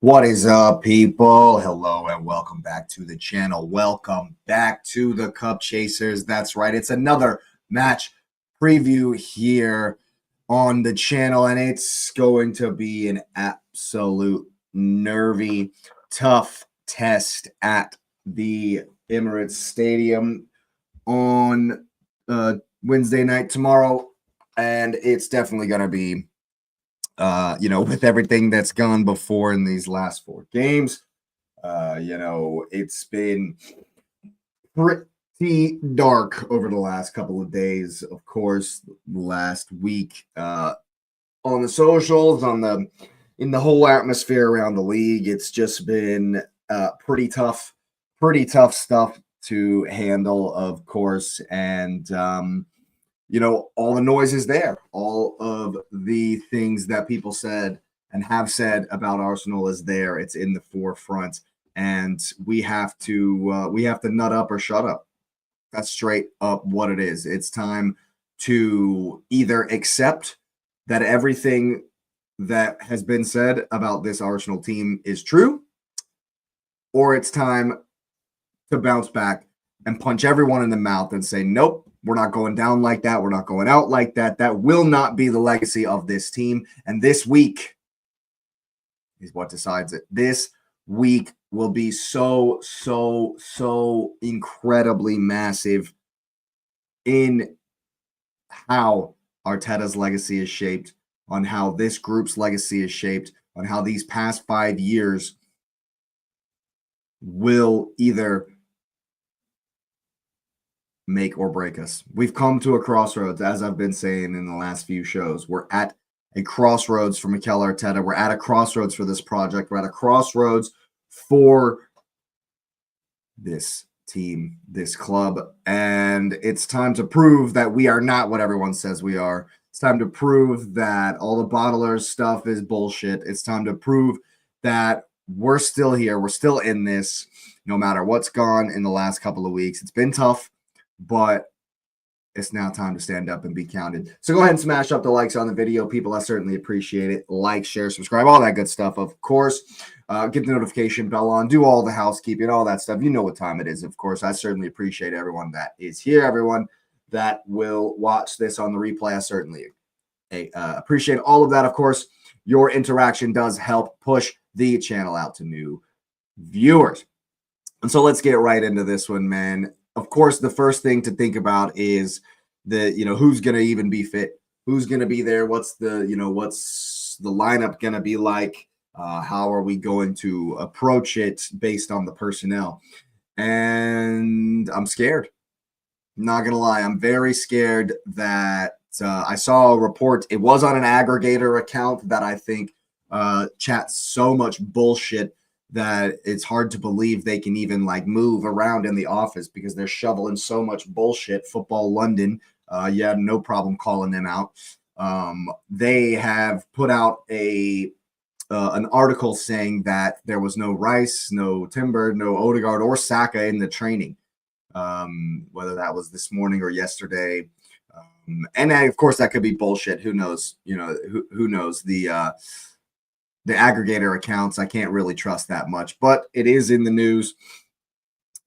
What is up, people? Hello and welcome back to the channel. Welcome back to the Cup Chasers. That's right. It's another match preview here on the channel, and it's going to be an absolute nervy, tough test at the Emirates Stadium on Wednesday night tomorrow, and it's definitely going to be with everything that's gone before in these last four games, it's been pretty dark over the last couple of days. Of course, last week on the socials, in the whole atmosphere around the league, it's just been pretty tough stuff to handle, of course, and all the noise is there. All of the things that people said and have said about Arsenal is there. It's in the forefront, and we have to nut up or shut up. That's straight up what it is. It's time to either accept that everything that has been said about this Arsenal team is true, or it's time to bounce back and punch everyone in the mouth and say, nope, we're not going down like that. We're not going out like that. That will not be the legacy of this team. And this week is what decides it. This week will be so incredibly massive in how Arteta's legacy is shaped, on how this group's legacy is shaped, on how these past 5 years will either make or break us. We've come to a crossroads, as I've been saying in the last few shows. We're at a crossroads for Mikel Arteta. We're at a crossroads for this project. We're at a crossroads for this team, this club. And it's time to prove that we are not what everyone says we are. It's time to prove that all the bottlers stuff is bullshit. It's time to prove that we're still here. We're still in this, no matter what's gone in the last couple of weeks. It's been tough, but it's now time to stand up and be counted. So go ahead and smash up the likes on the video, people. I certainly appreciate it. Like, share, subscribe, all that good stuff, of course. Get the notification bell on, do all the housekeeping, all that stuff. You know what time it is, of course. I certainly appreciate everyone that is here, everyone that will watch this on the replay. I certainly appreciate all of that. Of course, your interaction does help push the channel out to new viewers. And so let's get right into this one, man. Of course, the first thing to think about is who's going to even be fit, who's going to be there, what's the lineup going to be like, how are we going to approach it based on the personnel. And I'm scared. Not going to lie, I'm very scared that I saw a report. It was on an aggregator account that I think chats so much bullshit that it's hard to believe they can even move around in the office because they're shoveling so much bullshit. Football London, no problem calling them out. They have put out an article saying that there was no Rice, no Timber, no Odegaard or Saka in the training, whether that was this morning or yesterday. And of course that could be bullshit. Who knows? Who knows? The aggregator accounts, I can't really trust that much, but it is in the news.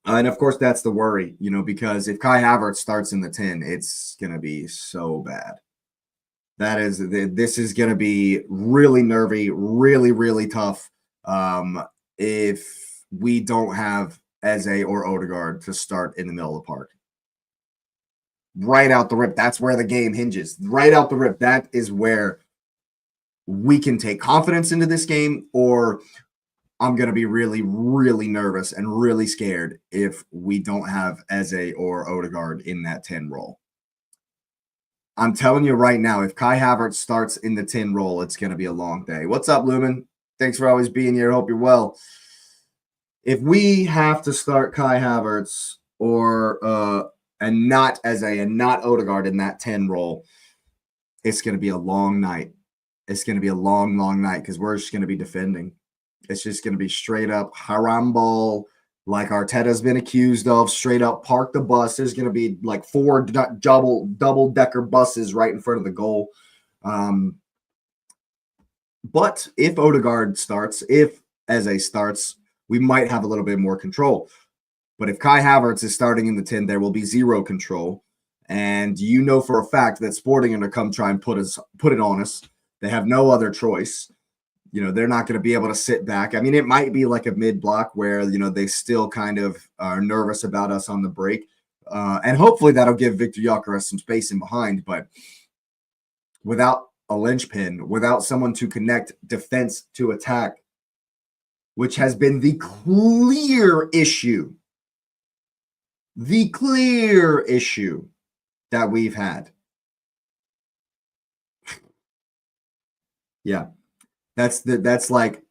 And of course, that's the worry, because if Kai Havertz starts in the 10, it's going to be so bad. This is going to be really nervy, really tough if we don't have Eze or Odegaard to start in the middle of the park. Right out the rip, that's where the game hinges. Right out the rip, that is where we can take confidence into this game, or I'm going to be really nervous and really scared if we don't have Eze or Odegaard in that 10 role. I'm telling you right now, if Kai Havertz starts in the 10 role, it's going to be a long day. What's up, Lumen? Thanks for always being here. Hope you're well. If we have to start Kai Havertz and not Eze and not Odegaard in that 10 role, it's going to be a long night. It's going to be a long night because we're just going to be defending. It's just going to be straight up haram ball, like Arteta's been accused of, straight up park the bus. There's going to be 4 double-decker buses right in front of the goal. But if Odegaard starts, if Eze starts, we might have a little bit more control. But if Kai Havertz is starting in the 10, there will be zero control. And you know for a fact that Sporting are going to come try and put it on us. They have no other choice. They're not going to be able to sit back. I mean, it might be like a mid-block where, they still kind of are nervous about us on the break. And hopefully that'll give Victor Gyökeres some space in behind. But without a linchpin, without someone to connect defense to attack, which has been the clear issue that we've had. Yeah. That's like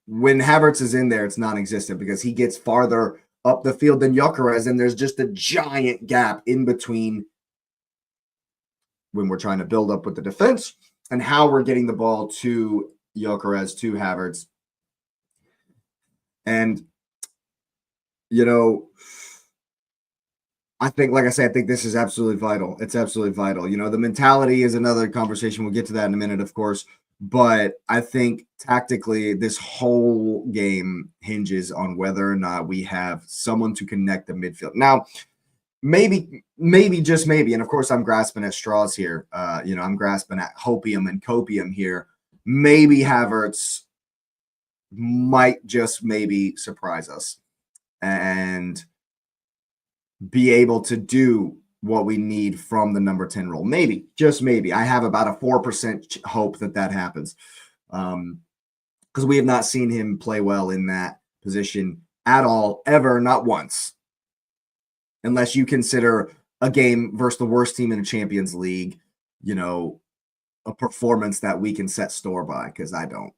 when Havertz is in there, it's non-existent because he gets farther up the field than Gyökeres, and there's just a giant gap in between when we're trying to build up with the defense and how we're getting the ball to Gyökeres, to Havertz. And, I think, like I say, I think this is absolutely vital. It's absolutely vital. The mentality is another conversation. We'll get to that in a minute, of course. But I think tactically, this whole game hinges on whether or not we have someone to connect the midfield. Now, maybe, just maybe, and of course, I'm grasping at straws here. I'm grasping at hopium and copium here. Maybe Havertz might just maybe surprise us and be able to do what we need from the number 10 role. Maybe, just maybe. I have about a 4% hope that happens because we have not seen him play well in that position at all, ever, not once, unless you consider a game versus the worst team in the Champions League, a performance that we can set store by, because I don't.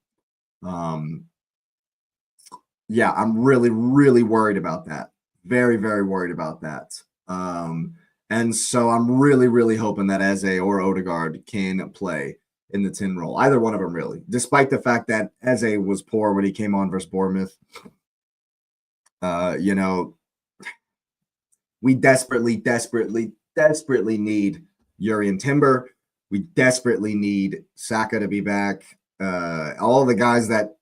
Yeah, I'm really, really worried about that. Very, very worried about that. And so I'm really, really hoping that Eze or Odegaard can play in the 10 role. Either one of them, really. Despite the fact that Eze was poor when he came on versus Bournemouth. We desperately, desperately, desperately need Jurrien Timber. We desperately need Saka to be back. All the guys that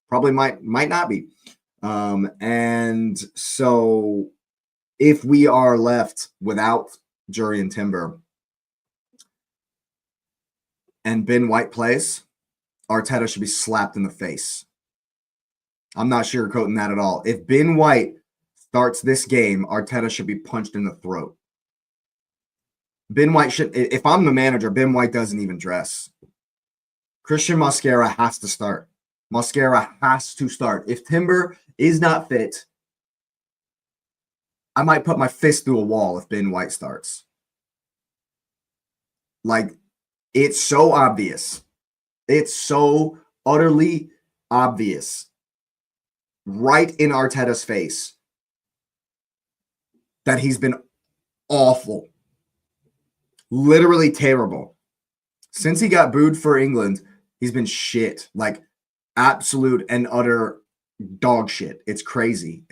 probably might not be. And so if we are left without Jurrien Timber and Ben White plays, Arteta should be slapped in the face. I'm not sugarcoating that at all. If Ben White starts this game, Arteta should be punched in the throat. Ben White should, if I'm the manager, Ben White doesn't even dress. Christian Mosquera has to start. Mosquera has to start. If Timber is not fit, I might put my fist through a wall if Ben White starts. Like, it's so obvious. It's so utterly obvious. Right in Arteta's face that he's been awful. Literally terrible. Since he got booed for England, he's been shit. Like, absolute and utter dog shit. It's crazy.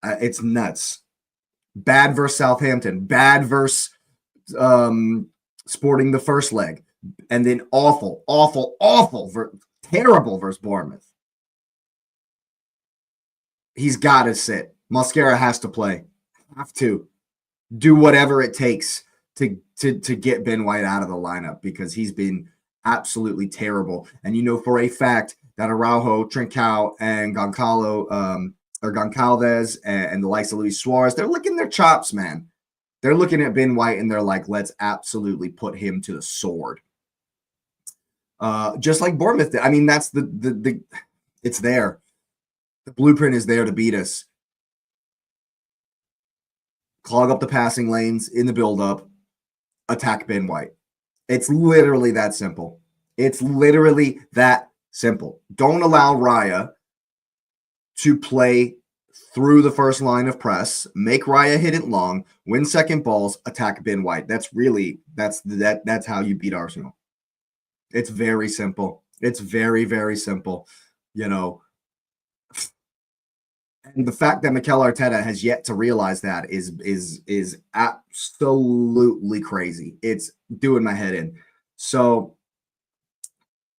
It's nuts. Bad versus Southampton. Bad versus Sporting the first leg. And then awful, terrible versus Bournemouth. He's got to sit. Mosquera has to play. Have to. Do whatever it takes to get Ben White out of the lineup because he's been absolutely terrible. And for a fact that Araujo, Trincao, and Goncalves and the likes of Luis Suarez, they're licking their chops, man. They're looking at Ben White and they're like, let's absolutely put him to the sword. Just like Bournemouth did. I mean, that's the it's there. The blueprint is there to beat us. Clog up the passing lanes in the build-up, attack Ben White. It's literally that simple. It's literally that simple. Don't allow Raya to play through the first line of press, make Raya hit it long, win second balls, attack Ben White. That's how you beat Arsenal. It's very simple. It's very, very simple. And the fact that Mikel Arteta has yet to realize that is absolutely crazy. It's doing my head in. So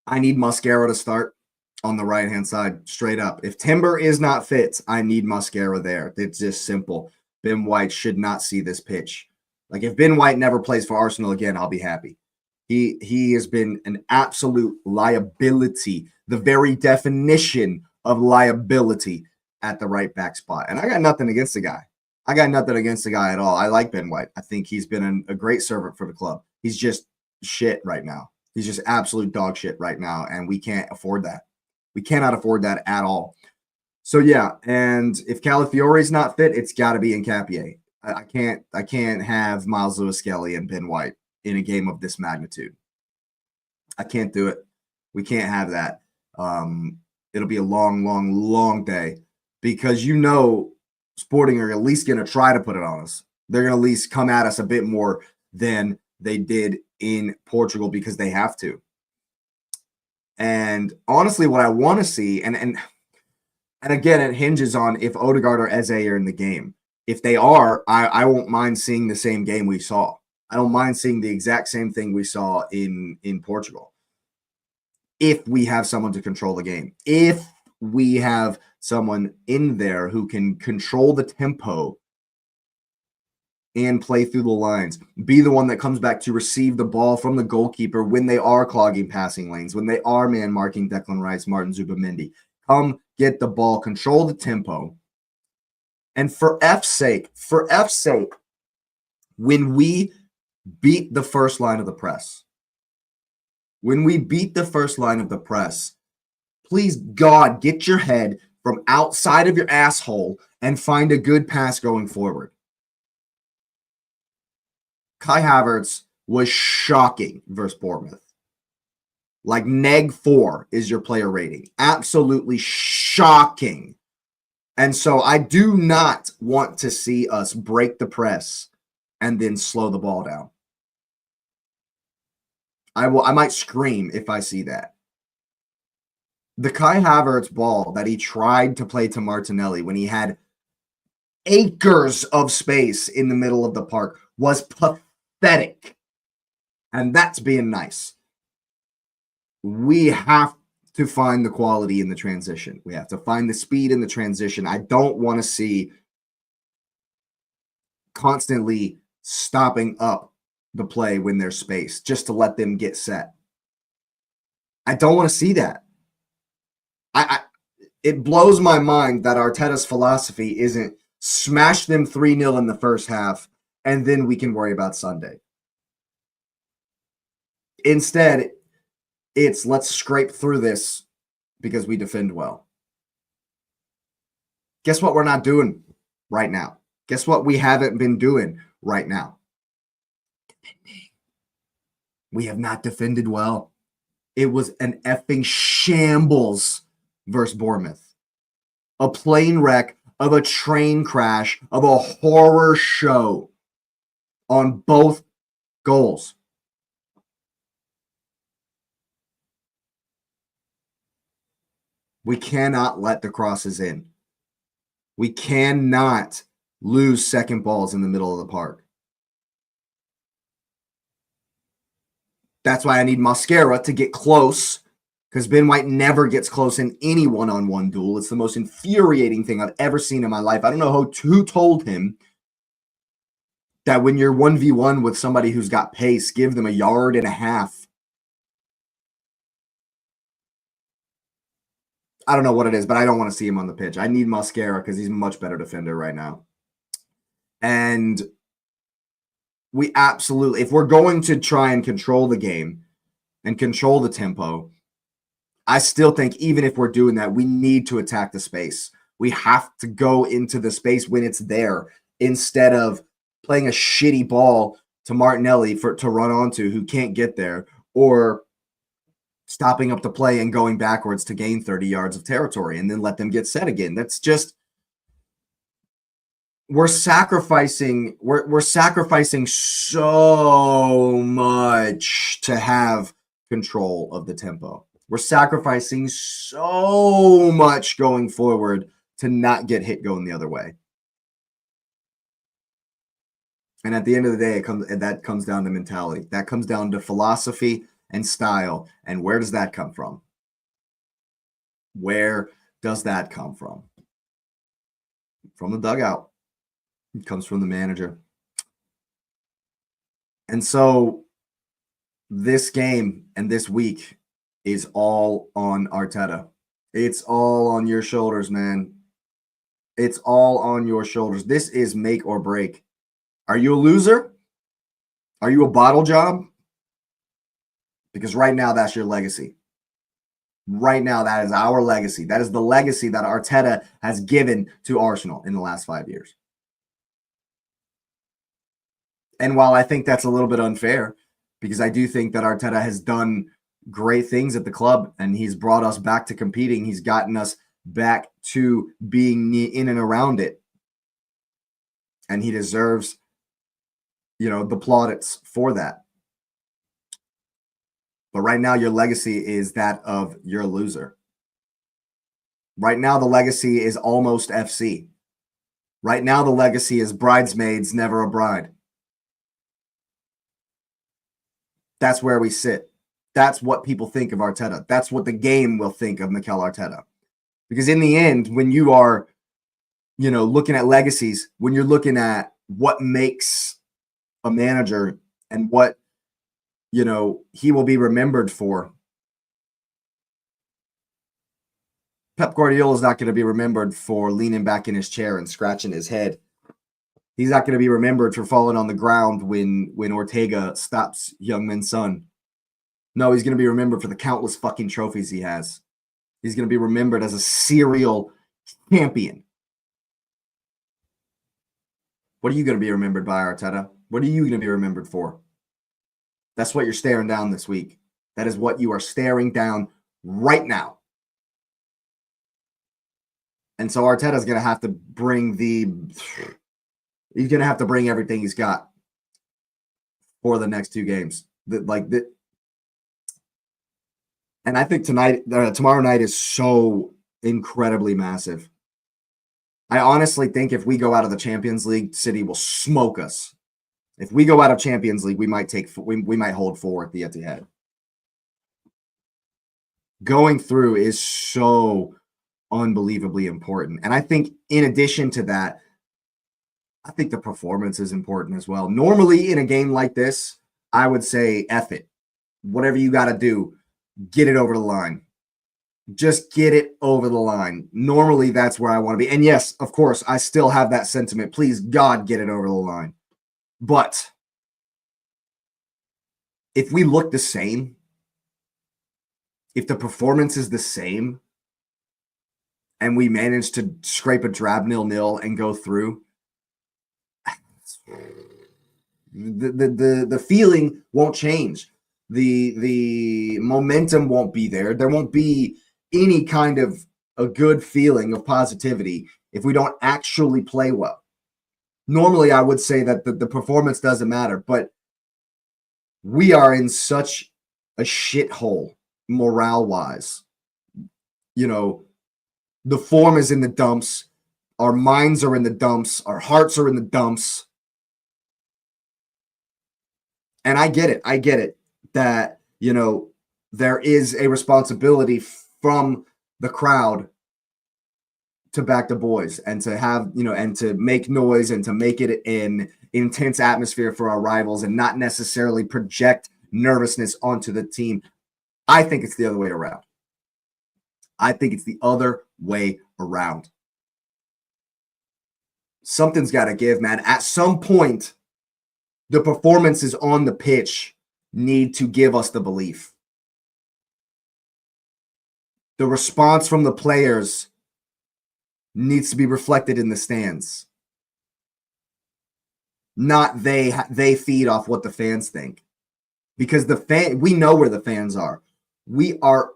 I need Mosquera to start. on the right-hand side, straight up. If Timber is not fit, I need Mosquera there. It's just simple. Ben White should not see this pitch. Like, if Ben White never plays for Arsenal again, I'll be happy. He has been an absolute liability, the very definition of liability at the right back spot. And I got nothing against the guy. I got nothing against the guy at all. I like Ben White. I think he's been a great servant for the club. He's just shit right now. He's just absolute dog shit right now, and we can't afford that. We cannot afford that at all. So yeah, and if Calafiore's not fit, it's got to be Nkapie. I can't have Miles Lewis-Skelly and Ben White in a game of this magnitude. I can't do it. We can't have that. It'll be a long, long, long day because Sporting are at least going to try to put it on us. They're going to at least come at us a bit more than they did in Portugal because they have to. And honestly, what I want to see, and again, it hinges on if Odegaard or Eze are in the game. If they are, I won't mind seeing the same game we saw. I don't mind seeing the exact same thing we saw in Portugal. If we have someone to control the game. If we have someone in there who can control the tempo and play through the lines, be the one that comes back to receive the ball from the goalkeeper when they are clogging passing lanes, when they are man-marking Declan Rice, Martin Zubamendi. Come get the ball, control the tempo. And for F's sake, when we beat the first line of the press, please, God, get your head from outside of your asshole and find a good pass going forward. Kai Havertz was shocking versus Bournemouth. Like neg 4 is your player rating. Absolutely shocking. And so I do not want to see us break the press and then slow the ball down. I might scream if I see that. The Kai Havertz ball that he tried to play to Martinelli when he had acres of space in the middle of the park was pathetic. And that's being nice. We have to find the quality in the transition. We have to find the speed in the transition. I don't want to see constantly stopping up the play when there's space just to let them get set. I don't want to see that. It blows my mind that Arteta's philosophy isn't smash them 3-0 in the first half and then we can worry about Sunday. Instead, it's let's scrape through this because we defend well. Guess what we're not doing right now? Guess what we haven't been doing right now? Defending. We have not defended well. It was an effing shambles versus Bournemouth. A plane wreck of a train crash of a horror show on both goals. We cannot let the crosses in. We cannot lose second balls in the middle of the park. That's why I need Mosquera to get close, because Ben White never gets close in any one-on-one duel. It's the most infuriating thing I've ever seen in my life. I don't know who told him that when you're 1v1 with somebody who's got pace, give them 1.5 yards. I don't know what it is, but I don't want to see him on the pitch. I need Mosquera because he's a much better defender right now. And we absolutely, if we're going to try and control the game and control the tempo, I still think even if we're doing that, we need to attack the space. We have to go into the space when it's there instead of playing a shitty ball to Martinelli to run onto who can't get there, or stopping up the play and going backwards to gain 30 yards of territory and then let them get set again. That's just, we're sacrificing so much to have control of the tempo. We're sacrificing so much going forward to not get hit going the other way. And at the end of the day, that comes down to mentality. That comes down to philosophy and style. And where does that come from? Where does that come from? From the dugout. It comes from the manager. And so this game and this week is all on Arteta. It's all on your shoulders, man. It's all on your shoulders. This is make or break. Are you a loser? Are you a bottle job? Because right now, that's your legacy. Right now, that is our legacy. That is the legacy that Arteta has given to Arsenal in the last 5 years. And while I think that's a little bit unfair, because I do think that Arteta has done great things at the club and he's brought us back to competing, he's gotten us back to being in and around it. And he deserves, the plaudits for that. But right now, your legacy is that of you're a loser. Right now, the legacy is almost FC. Right now, the legacy is bridesmaids, never a bride. That's where we sit. That's what people think of Arteta. That's what the game will think of Mikel Arteta. Because in the end, when you are, looking at legacies, when you're looking at what makes a manager and what, he will be remembered for, Pep Guardiola is not going to be remembered for leaning back in his chair and scratching his head. He's not going to be remembered for falling on the ground when Ortega stops Youngmin's son. No, he's going to be remembered for the countless fucking trophies he has. He's going to be remembered as a serial champion. What are you going to be remembered by, Arteta? What are you going to be remembered for? That's what you're staring down this week. That is what you are staring down right now. And so Arteta's going to have to bring he's going to have to bring everything he's got for the next two games. And I think tomorrow night is so incredibly massive. I honestly think if we go out of the Champions League, City will smoke us. If we go out of Champions League, we might hold 4 at the Etihad. Going through is so unbelievably important. And I think in addition to that, I think the performance is important as well. Normally in a game like this, I would say F it. Whatever you got to do, get it over the line. Just get it over the line. Normally that's where I want to be. And yes, of course, I still have that sentiment. Please, God, get it over the line. But if we look the same, if the performance is the same, and we manage to scrape a drab 0-0 and go through, the feeling won't change. The momentum won't be there. There won't be any kind of a good feeling of positivity if we don't actually play well. Normally, I would say that the performance doesn't matter, but we are in such a shithole morale-wise. The form is in the dumps. Our minds are in the dumps. Our hearts are in the dumps. And I get it that, there is a responsibility from the crowd to back the boys and to have, and to make noise and to make it an intense atmosphere for our rivals and not necessarily project nervousness onto the team. I think it's the other way around. Something's got to give, man. At some point, the performances on the pitch need to give us the belief. The response from the players needs to be reflected in the stands. Not they feed off what the fans think. Because we know where the fans are. We are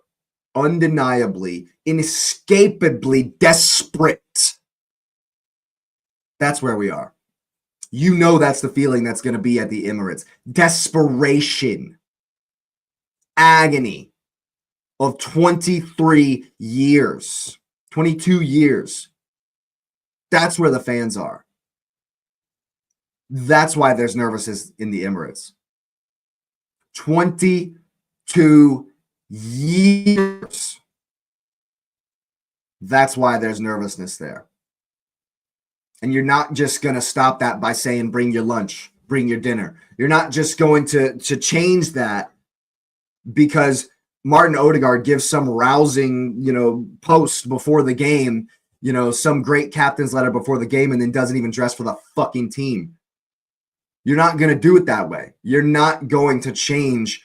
undeniably, inescapably desperate. That's where we are. That's the feeling that's going to be at the Emirates. Desperation. Agony of 23 years. 22 years. That's where the fans are. That's why there's nervousness in the Emirates. 22 years. That's why there's nervousness there. And you're not just going to stop that by saying, bring your lunch, bring your dinner. You're not just going to change that because Martin Odegaard gives some rousing, post before the game, some great captain's letter before the game, and then doesn't even dress for the fucking team. You're not going to do it that way. You're not going to change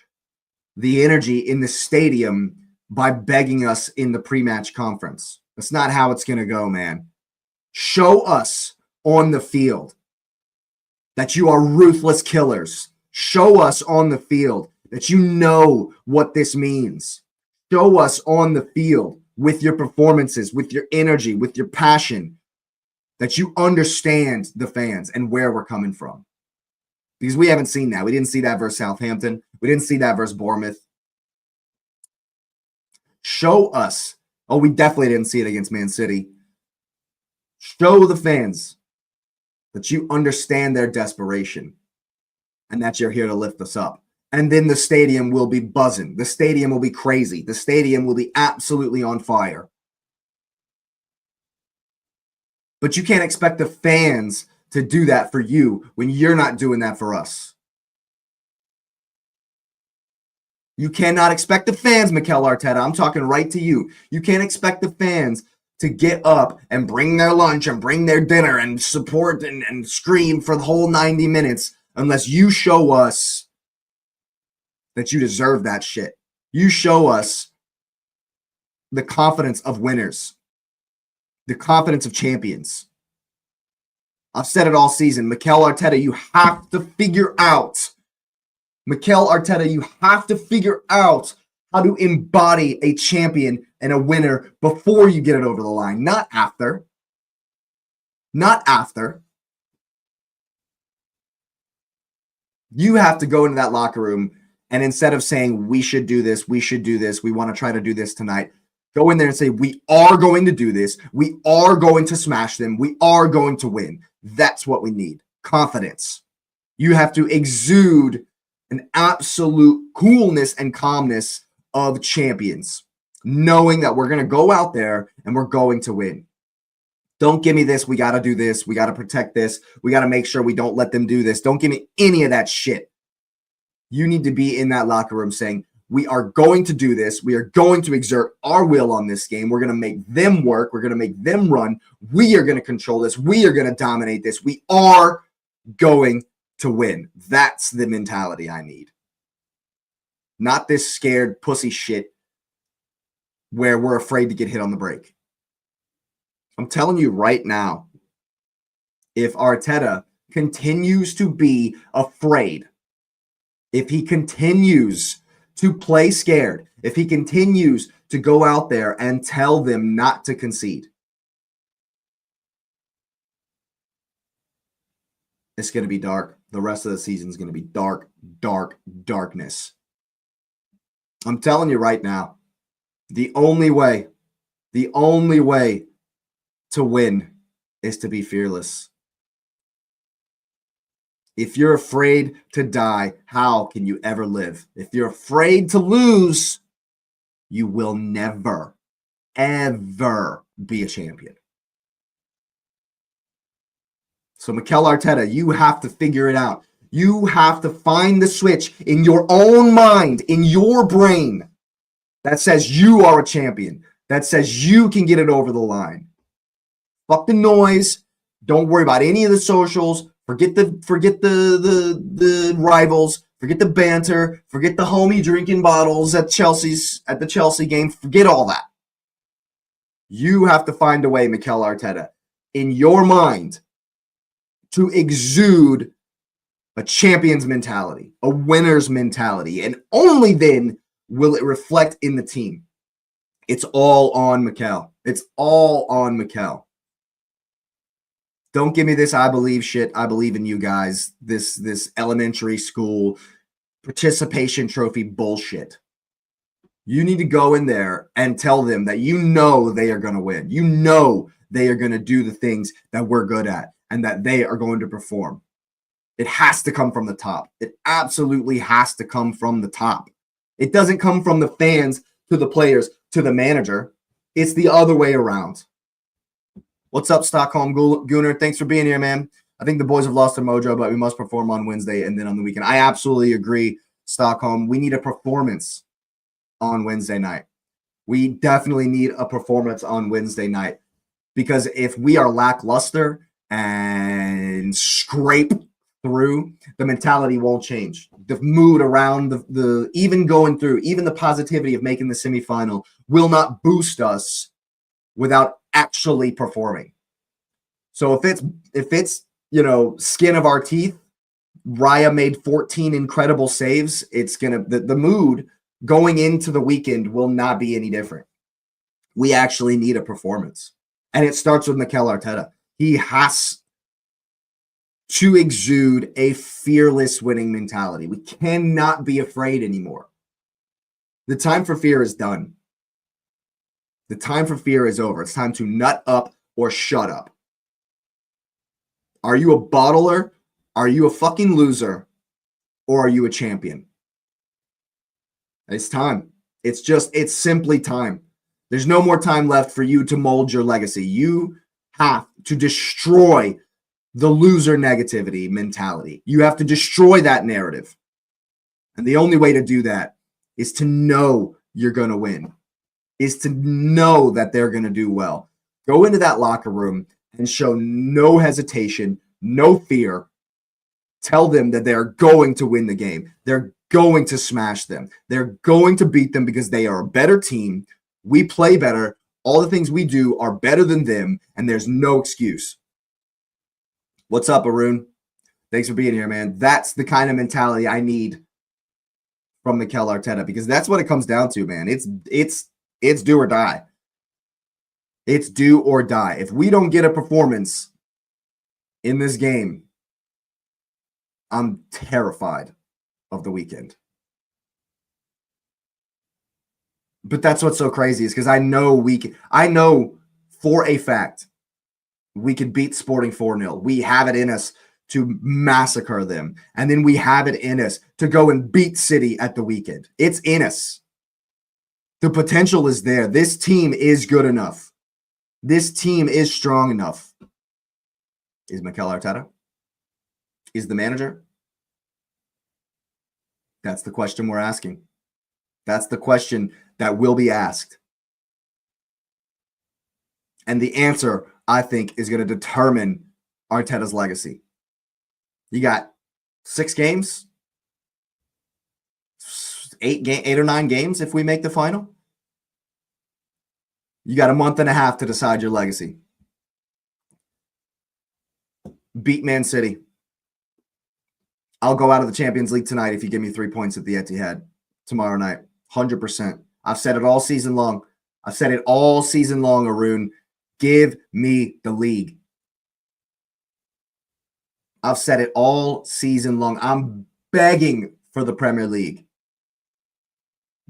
the energy in the stadium by begging us in the pre-match conference. That's not how it's going to go, man. Show us on the field that you are ruthless killers. Show us on the field that you know what this means. Show us on the field with your performances, with your energy, with your passion, that you understand the fans and where we're coming from. Because we haven't seen that. We didn't see that versus Southampton. We didn't see that versus Bournemouth. Show us. Oh, we definitely didn't see it against Man City. Show the fans that you understand their desperation and that you're here to lift us up. And then the stadium will be buzzing. The stadium will be crazy. The stadium will be absolutely on fire. But you can't expect the fans to do that for you when you're not doing that for us. You cannot expect the fans, Mikel Arteta. I'm talking right to you. You can't expect the fans to get up and bring their lunch and bring their dinner and support and scream for the whole 90 minutes unless you show us that you deserve that shit. You show us the confidence of winners, the confidence of champions. I've said it all season. Mikel Arteta, you have to figure out. Mikel Arteta, you have to figure out how to embody a champion and a winner before you get it over the line, not after. Not after. You have to go into that locker room and instead of saying, we should do this, we want to try to do this tonight, go in there and say, we are going to do this. We are going to smash them. We are going to win. That's what we need. Confidence. You have to exude an absolute coolness and calmness of champions, knowing that we're going to go out there and we're going to win. Don't give me this. We got to do this. We got to protect this. We got to make sure we don't let them do this. Don't give me any of that shit. You need to be in that locker room saying, we are going to do this. We are going to exert our will on this game. We're going to make them work. We're going to make them run. We are going to control this. We are going to dominate this. We are going to win. That's the mentality I need. Not this scared pussy shit where we're afraid to get hit on the break. I'm telling you right now, if Arteta continues to be afraid, if he continues to play scared, if he continues to go out there and tell them not to concede, it's going to be dark. The rest of the season is going to be dark, darkness. I'm telling you right now, the only way to win is to be fearless. If you're afraid to die, how can you ever live? If you're afraid to lose, you will never, ever be a champion. So Mikel Arteta, you have to figure it out. You have to find the switch in your own mind, in your brain, that says you are a champion, that says you can get it over the line. Fuck the noise. Don't worry about any of the socials. Forget the rivals. Forget the banter. Forget the homie drinking bottles at the Chelsea game. Forget all that. You have to find a way, Mikel Arteta, in your mind to exude a champion's mentality, a winner's mentality, and only then will it reflect in the team. It's all on Mikel. It's all on Mikel. Don't give me this I believe shit. I believe in you guys. This elementary school participation trophy bullshit. You need to go in there and tell them that you know they are going to win. You know they are going to do the things that we're good at and that they are going to perform. It has to come from the top. It absolutely has to come from the top. It doesn't come from the fans to the players to the manager. It's the other way around. What's up, Stockholm Gunner? Thanks for being here, man. I think the boys have lost their mojo, but we must perform on Wednesday and then on the weekend. I absolutely agree, Stockholm. We need a performance on Wednesday night. We definitely need a performance on Wednesday night, because if we are lackluster and scrape through, the mentality won't change. The mood around the even going through, even the positivity of making the semifinal will not boost us without actually performing. So if it's skin of our teeth, Raya made 14 incredible saves, it's gonna the mood going into the weekend will not be any different. We actually need a performance. And it starts with Mikel Arteta. He has to exude a fearless winning mentality. We cannot be afraid anymore. The time for fear is done. The time for fear is over. It's time to nut up or shut up. Are you a bottler? Are you a fucking loser? Or are you a champion? It's time. It's simply time. There's no more time left for you to mold your legacy. You have to destroy the loser negativity mentality. You have to destroy that narrative. And the only way to do that is to know you're going to win, is to know that they're going to do well. Go into that locker room and show no hesitation, no fear. Tell them that they're going to win the game. They're going to smash them. They're going to beat them because they are a better team. We play better. All the things we do are better than them, and there's no excuse. What's up, Arun? Thanks for being here, man. That's the kind of mentality I need from Mikel Arteta, because that's what it comes down to, man. It's do or die. It's do or die. If we don't get a performance in this game, I'm terrified of the weekend. But that's what's so crazy, is because I know for a fact we could beat Sporting 4-0. We have it in us to massacre them. And then we have it in us to go and beat City at the weekend. It's in us. The potential is there. This team is good enough. This team is strong enough. Is Mikel Arteta? Is the manager? That's the question we're asking. That's the question that will be asked. And the answer, I think, is going to determine Arteta's legacy. You got 6 games, 8 or 9 games if we make the final. You got a month and a half to decide your legacy. Beat Man City. I'll go out of the Champions League tonight if you give me 3 points at the Etihad tomorrow night. 100%. I've said it all season long. Arun. Give me the league. I've said it all season long. I'm begging for the Premier League,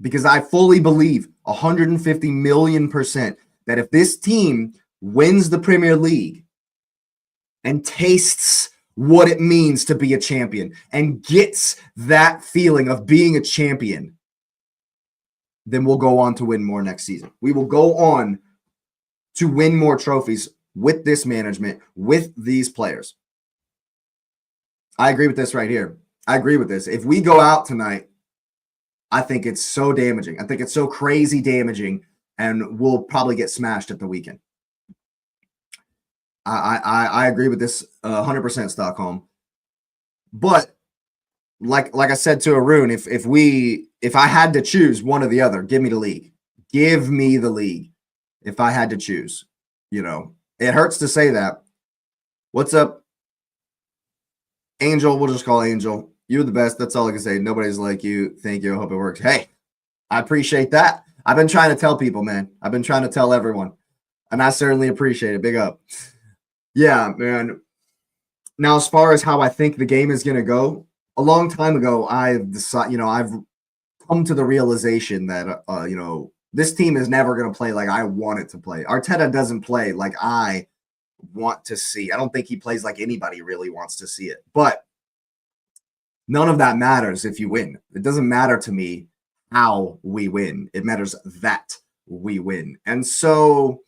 because I fully believe 150 million% that if this team wins the Premier League and tastes what it means to be a champion and gets that feeling of being a champion, then we'll go on to win more next season. We will go on to win more trophies with this management, with these players. I agree with this right here. I agree with this. If we go out tonight, I think it's so damaging. I think it's so crazy damaging, and we'll probably get smashed at the weekend. I agree with this 100%, Stockholm. But like I said to Arun, if I had to choose one or the other, give me the league. Give me the league. If I had to choose, it hurts to say that. What's up, Angel? We'll just call Angel. You're the best. That's all I can say. Nobody's like you. Thank you. I hope it works. Hey, I appreciate that. I've been trying to tell people, man. I've been trying to tell everyone, and I certainly appreciate it. Big up. Yeah, man. Now, as far as how I think the game is going to go, a long time ago, I've decided, I've come to the realization that, this team is never going to play like I want it to play. Arteta doesn't play like I want to see. I don't think he plays like anybody really wants to see it. But none of that matters if you win. It doesn't matter to me how we win. It matters that we win. And so,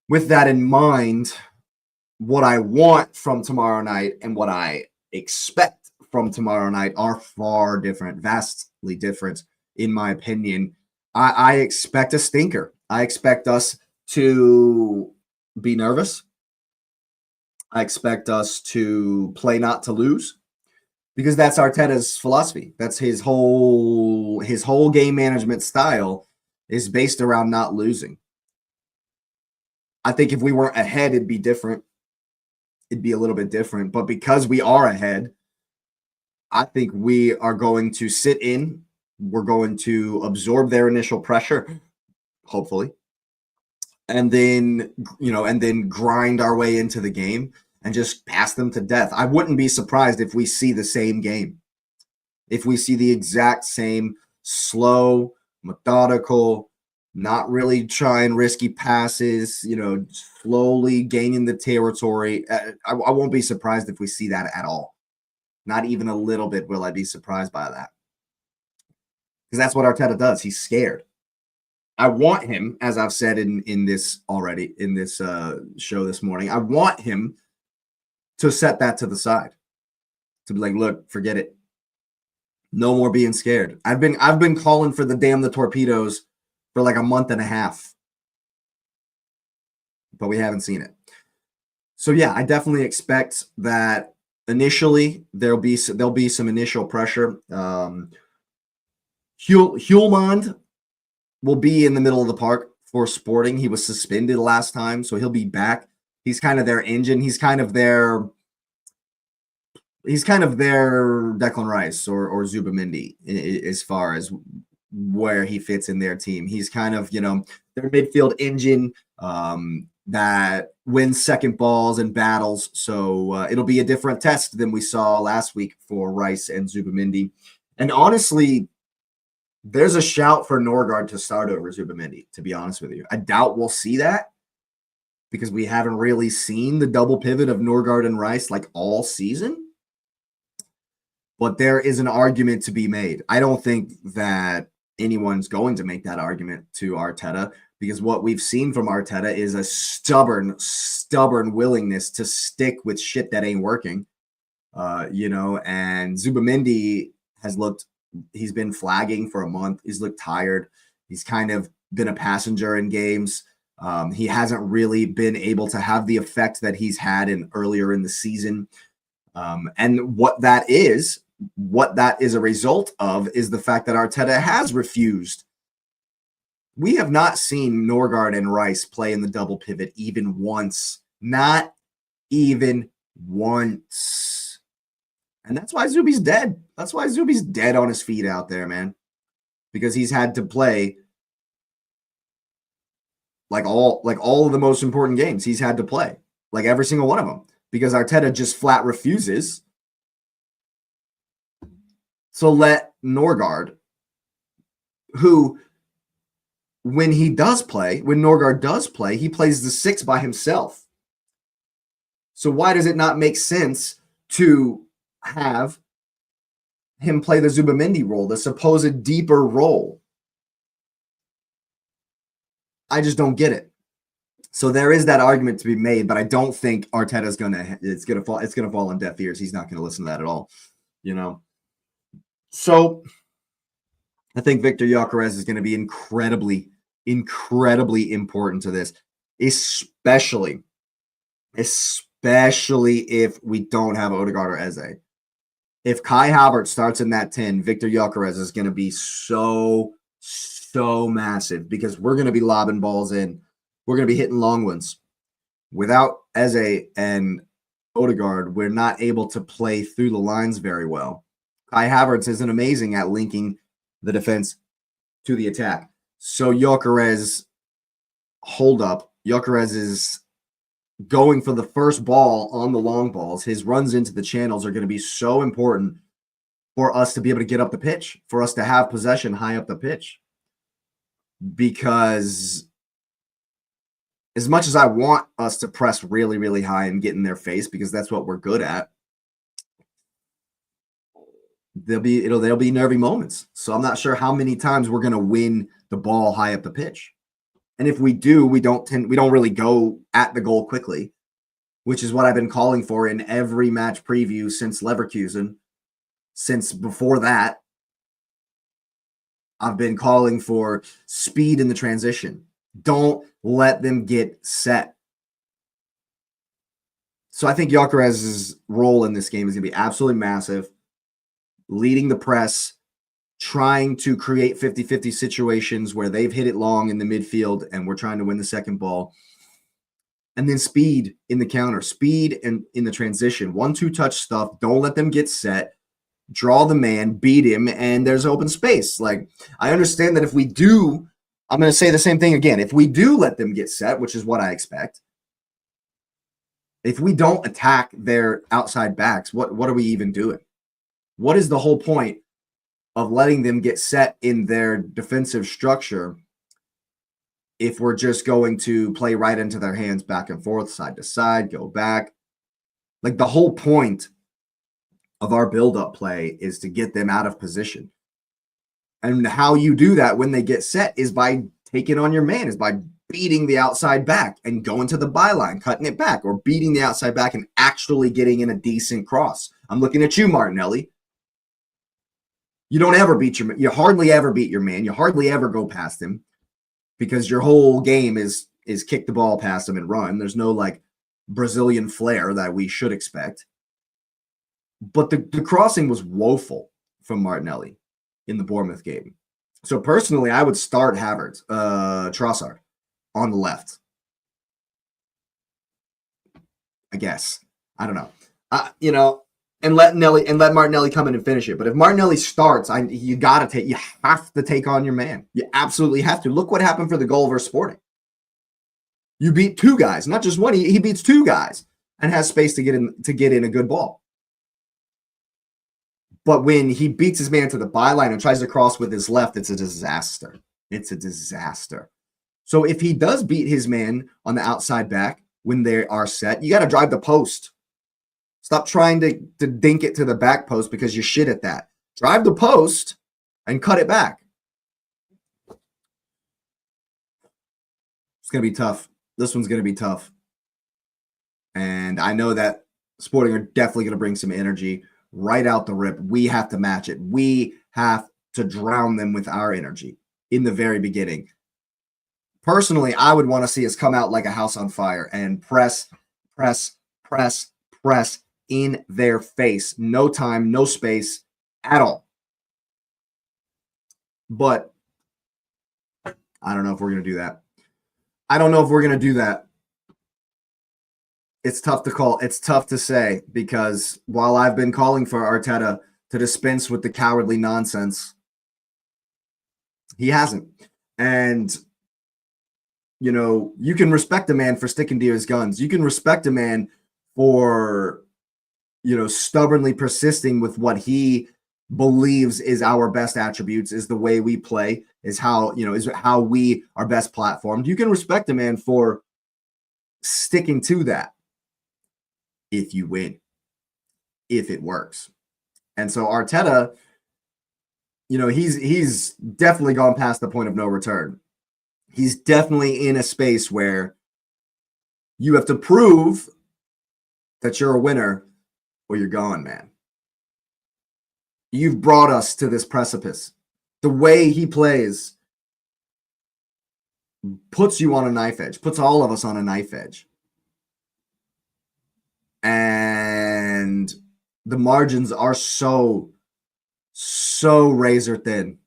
with that in mind, what I want from tomorrow night and what I expect from tomorrow night are far different, vastly different, in my opinion. I expect a stinker. I expect us to be nervous. I expect us to play not to lose, because that's Arteta's philosophy. That's his whole game management style is based around not losing. I think if we weren't ahead, it'd be different. It'd be a little bit different. But because we are ahead, I think we are going to sit in. We're going to absorb their initial pressure, hopefully, and then grind our way into the game and just pass them to death. I wouldn't be surprised if we see the same game. If we see the exact same slow, methodical, not really trying risky passes, slowly gaining the territory. I won't be surprised if we see that at all. Not even a little bit will I be surprised by that. Because that's what Arteta does. He's scared. I want him, as I've said in this already, in this show this morning, I want him to set that to the side. To be like, look, forget it. No more being scared. I've been calling for the damn the torpedoes for like a month and a half. But we haven't seen it. So yeah, I definitely expect that initially there'll be some initial pressure. Hjulmand will be in the middle of the park for Sporting. He was suspended last time, so he'll be back. He's kind of their engine. He's kind of their Declan Rice or Zubamendi as far as where he fits in their team. He's kind of, their midfield engine that wins second balls and battles. So it'll be a different test than we saw last week for Rice and Zubamendi. And honestly, there's a shout for Norgard to start over Zubamendi, to be honest with you. I doubt we'll see that because we haven't really seen the double pivot of Norgard and Rice like all season. But there is an argument to be made. I don't think that anyone's going to make that argument to Arteta, because what we've seen from Arteta is a stubborn willingness to stick with shit that ain't working. And Zubamendi he's been flagging for a month. He's looked tired. He's kind of been a passenger in games. He hasn't really been able to have the effect that he's had earlier in the season. And what that is a result of is the fact that Arteta has refused. We have not seen Norgard and Rice play in the double pivot even once. Not even once. And that's why Zuby's dead. That's why Zuby's dead on his feet out there, man. Because he's had to play like all of the most important games he's had to play. Like every single one of them. Because Arteta just flat refuses. So let Norgard, who, when Norgard does play, he plays the 6 by himself. So why does it not make sense to have him play the Zubamendi role, the supposed deeper role? I just don't get it. So there is that argument to be made, but I don't think Arteta's it's gonna fall on deaf ears. He's not gonna listen to that at all, So I think Victor Gyökeres is going to be incredibly, incredibly important to this, especially if we don't have Odegaard or Eze. If Kai Havertz starts in that 10, Victor Gyökeres is going to be so massive, because we're going to be lobbing balls in. We're going to be hitting long ones. Without Eze and Odegaard, we're not able to play through the lines very well. Kai Havertz isn't amazing at linking the defense to the attack. So Gyökeres is going for the first ball on the long balls. His runs into the channels are going to be so important for us to be able to get up the pitch, for us to have possession high up the pitch. Because as much as I want us to press really, really high and get in their face, because that's what we're good at, there'll be nervy moments. So I'm not sure how many times we're going to win the ball high up the pitch. And if we do, we don't really go at the goal quickly, which is what I've been calling for in every match preview since Leverkusen. Since before that, I've been calling for speed in the transition. Don't let them get set. So I think Gyökeres's role in this game is going to be absolutely massive, leading the press, trying to create 50-50 situations where they've hit it long in the midfield and we're trying to win the second ball. And then speed in the counter, speed in the transition, 1-2 touch stuff. Don't let them get set. Draw the man, beat him, and there's open space. Like, I understand that if we do, I'm going to say the same thing again. If we do let them get set, which is what I expect, if we don't attack their outside backs, what are we even doing? What is the whole point of letting them get set in their defensive structure if we're just going to play right into their hands, back and forth, side to side, go back? Like, the whole point of our build-up play is to get them out of position. And how you do that when they get set is by taking on your man, is by beating the outside back and going to the byline, cutting it back, or beating the outside back and actually getting in a decent cross. I'm looking at you, Martinelli. You don't ever beat your man. You hardly ever beat your man. You hardly ever go past him because your whole game is kick the ball past him and run. There's no like Brazilian flair that we should expect. But the crossing was woeful from Martinelli in the Bournemouth game. So personally, I would start Trossard on the left. I guess. I don't know. And let Martinelli come in and finish it. But if Martinelli starts, you have to take on your man. You absolutely have to. Look what happened for the goal versus Sporting. You beat two guys, not just one. He beats two guys and has space to get in a good ball. But when he beats his man to the byline and tries to cross with his left, it's a disaster. It's a disaster. So if he does beat his man on the outside back when they are set, you got to drive the post. Stop trying to dink it to the back post because you're shit at that. Drive the post and cut it back. It's going to be tough. This one's going to be tough. And I know that Sporting are definitely going to bring some energy right out the rip. We have to match it. We have to drown them with our energy in the very beginning. Personally, I would want to see us come out like a house on fire and press in their face. No time, no space at all. But I don't know if we're going to do that. It's tough to call. It's tough to say because while I've been calling for Arteta to dispense with the cowardly nonsense, he hasn't. And, you can respect a man for sticking to his guns. You can respect a man for, stubbornly persisting with what he believes is our best attributes, is the way we play, is how we are best platformed. You can respect a man for sticking to that if you win, if it works. And so Arteta, he's definitely gone past the point of no return. He's definitely in a space where you have to prove that you're a winner or you're gone, man. You've brought us to this precipice. The way he plays puts you on a knife edge, puts all of us on a knife edge. And the margins are so razor thin,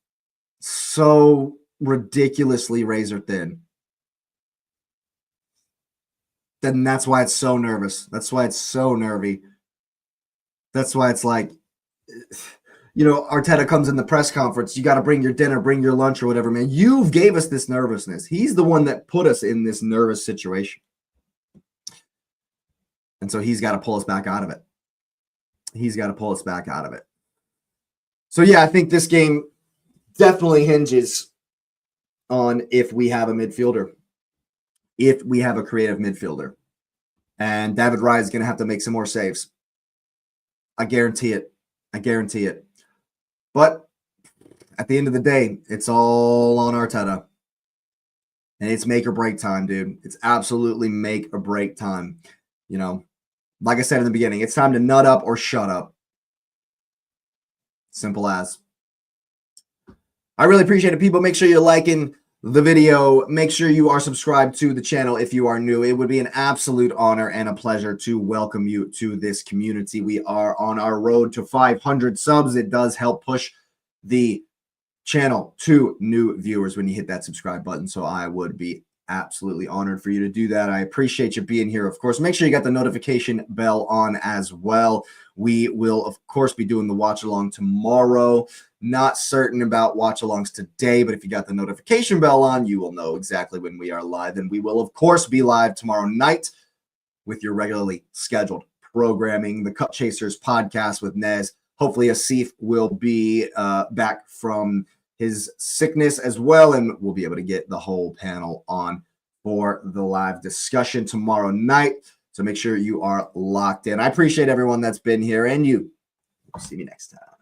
so ridiculously razor thin. Then that's why it's so nervous. That's why it's so nervy. That's why it's like, Arteta comes in the press conference. You got to bring your dinner, bring your lunch or whatever, man. You gave us this nervousness. He's the one that put us in this nervous situation. And so he's got to pull us back out of it. So, yeah, I think this game definitely hinges on if we have a midfielder, if we have a creative midfielder. And David Raya is going to have to make some more saves. I guarantee it. But at the end of the day, it's all on Arteta. And it's make or break time, dude. It's absolutely make or break time. You know, like I said in the beginning, it's time to nut up or shut up. Simple as. I really appreciate it, people. Make sure you're liking the video. Make sure you are subscribed to the channel if you are new. It would be an absolute honor and a pleasure to welcome you to this community. We are on our road to 500 subs. It does help push the channel to new viewers when you hit that subscribe button. So I would be absolutely honored for you to do that. I appreciate you being here. Of course, make sure you got the notification bell on as well. We will, of course, be doing the watch along tomorrow. Not certain about watch alongs today, but if you got the notification bell on, you will know exactly when we are live. And we will, of course, be live tomorrow night with your regularly scheduled programming, the Cup Chasers podcast with Nez. Hopefully, Asif will be back from his sickness as well, and we'll be able to get the whole panel on for the live discussion tomorrow night. So make sure you are locked in. I appreciate everyone that's been here, and you. See me next time.